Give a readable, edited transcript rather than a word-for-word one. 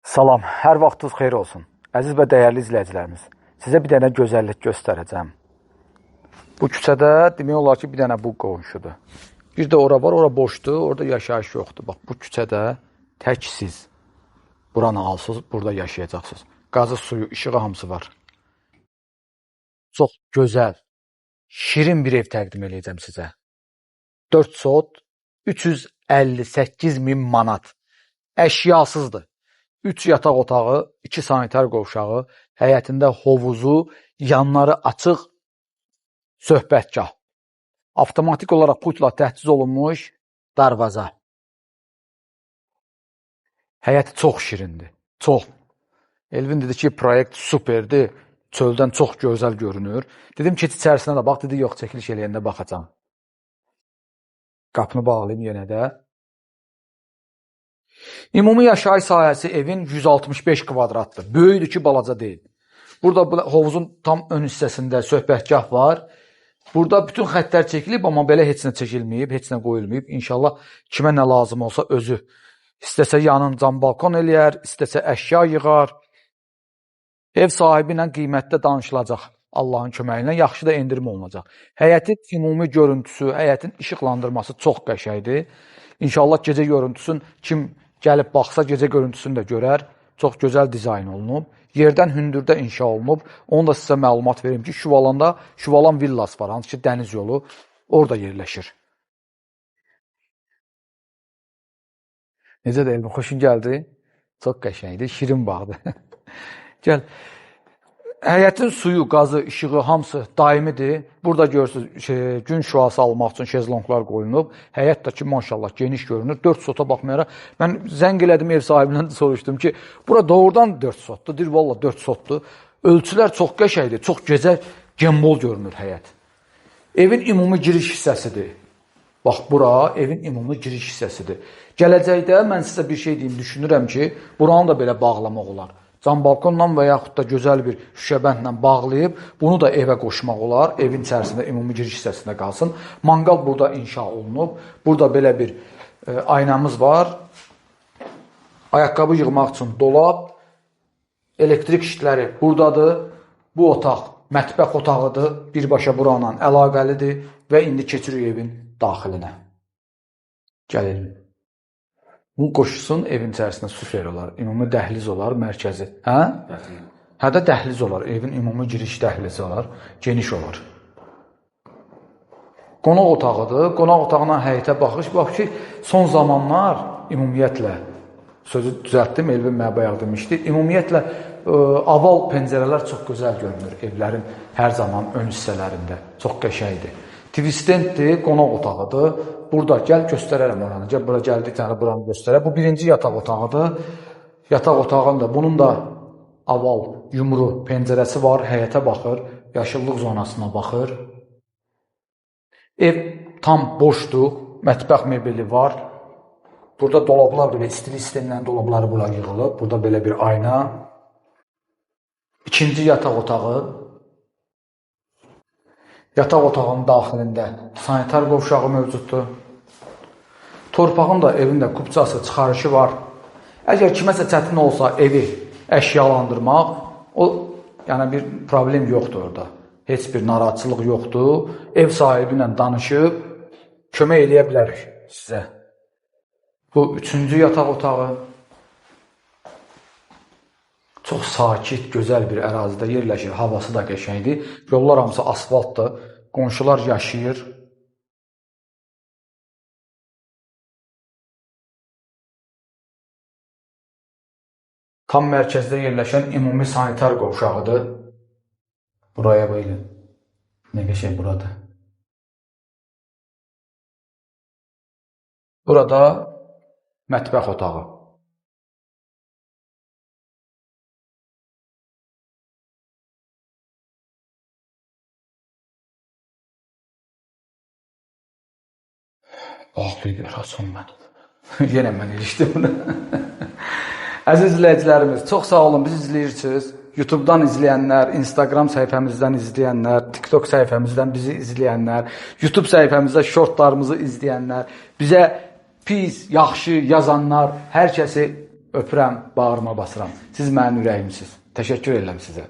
Salam, hər vaxtınız xeyir olsun. Əziz və dəyərli izləyicilərimiz, sizə bir dənə gözəllik göstərəcəm. Bu küçədə demək olar ki, bir dənə bu qonşudur. Bir də ora var, ora boşdur, orada yaşayış yoxdur. Bax, bu küçədə tək siz buranı alsınız, burada yaşayacaqsınız. Qazı, suyu, işığı hamısı var. Çox gözəl, şirin bir ev təqdim edəcəm sizə. 4 sot, 358 min manat. Əşyasızdır. 3 yataq otağı, 2 sanitar qovşağı, həyətində hovuzu, yanları açıq söhbətgah. Avtomatik olaraq pultla təchiz olunmuş darvaza. Həyəti çox şirindir, çox. Elvin dedi ki, proyekt superdir, çöldən çox gözəl görünür. Dedim ki, içərisinə də bax, dedi, yox, çəkiliş eləyəndə baxacam. Qapını bağlayayım yenə də. Ümumi yaşayış sahəsi evin 165 kvadratdır. Böyüdür ki, balaca deyil. Burada hovuzun tam ön hissəsində söhbətgah var. Burada bütün xəttlər çəkilib, amma belə heç nə çəkilməyib, heç nə qoyulmayıb. İnşallah kimə nə lazım olsa özü. İstəsə yanın cam balkon eləyər, istəsə əşya yığar. Ev sahibi ilə qiymətdə danışılacaq. Allahın köməyi ilə yaxşı da endirim olunacaq. Həyətin ümumi görüntüsü, həyətin işıqlandırması çox qəşəngdir. İnşallah gecə görüntüsün kim gəlib baxsa gecə görüntüsünü də görər. Çox gözəl dizayn olunub. Yerdən hündürdə inşa olunub. Onu da sizə məlumat verim ki, Şuvalanda Şuvalan villas var, hansı ki dəniz yolu orada yerləşir. Necə də Elvin, xoşun gəldi? Çox qəşəngdir, şirin bağdır. Gəl. Həyətin suyu, qazı, işığı hamısı daimidir. Burada görürsünüz, gün şüası almaq üçün şezlonglar qoyulub. Həyət də ki, maşallah, geniş görünür. 4 sota baxmayaraq. Mən zəng elədim ev sahibindən soruşdum ki, bura doğrudan 4 sotdur. Deyir, valla 4 sotdur. Ölçülər çox qəşəngdir, çox gecə gembol görünür həyət. Evin ümumi giriş hissəsidir. Bax, bura evin ümumi giriş hissəsidir. Gələcəkdə mən sizə bir şey deyim, düşünürəm ki, buranı da belə bağlamaq olar. Cam balkonla və yaxud da gözəl bir şüşəbəndlə bağlayıb, bunu da evə qoşmaq olar. Evin içərisində, ümumi giriş hissəsində qalsın. Manqal burada inşa olunub. Burada belə bir aynamız var. Ayaqqabı yığmaq üçün dolab. Elektrik şitləri buradadır. Bu otaq mətbəx otağıdır. Birbaşa buranla əlaqəlidir. Və indi keçirik evin daxilinə. Gəlin. Bu qoşulsun evin içərisində super olar, ümumi dəhliz olar, mərkəzi. Hə? Hə də dəhliz olar, evin ümumi giriş dəhlizi olar, geniş olar. Qonaq otağıdır, qonaq otağına həyətə baxış. Bax ki, son zamanlar ümumiyyətlə, sözü düzəltdim, Elvin mənə bayaq demişdi, ümumiyyətlə aval pəncərələr çox gözəl görünür evlərin hər zaman ön hissələrində, çox qəşəngdir. Twistenddir, qonaq otağıdır. Burada gəl göstərərəm oranı. Gəl bura gəldik, tənə buranı göstərər. Bu birinci yataq otağıdır. Yataq otağında bunun da aval, yumru pəncərəsi var, həyətə baxır, yaşıllıq zonasına baxır. Ev tam boşdur, mətbəx mebeli var. Burada dolablar belə istənilən dolabları bura yığılıb. Burada belə bir ayna. İkinci yataq otağı. Yataq otağının daxilində sanitar qovşağı mövcuddur. Torpağın da evin də kubcası, çıxarışı var. Əgər kiməsə çətin olsa evi əşyalandırmaq, yəni bir problem yoxdur orada. Heç bir narahatçılıq yoxdur. Ev sahibi ilə danışıb kömək eləyə bilərik sizə. Bu üçüncü yataq otağı. Çox sakit, gözəl bir ərazidə yerləşir, havası da qəşəngdir. Yollar hamısı asfaltdır, qonşular yaşayır. Tam mərkəzdə yerləşən ümumi sanitar qovşağıdır. Buraya bayılın. Nə qəşəng buradır. Burada mətbəx otağı. Bağlayıb yarasın mən. Yenə mən ilişdim bunu. Əziz izləyicilərimiz, çox sağ olun, bizi izləyirsiniz. YouTube-dan izləyənlər, Instagram səhifəmizdən izləyənlər, TikTok səhifəmizdən bizi izləyənlər, YouTube səhifəmizdə şortlarımızı izləyənlər, bizə pis, yaxşı yazanlar, hər kəsi Öpürəm, bağrıma basıram. Siz mənim ürəyimsiniz. Təşəkkür edirəm sizə.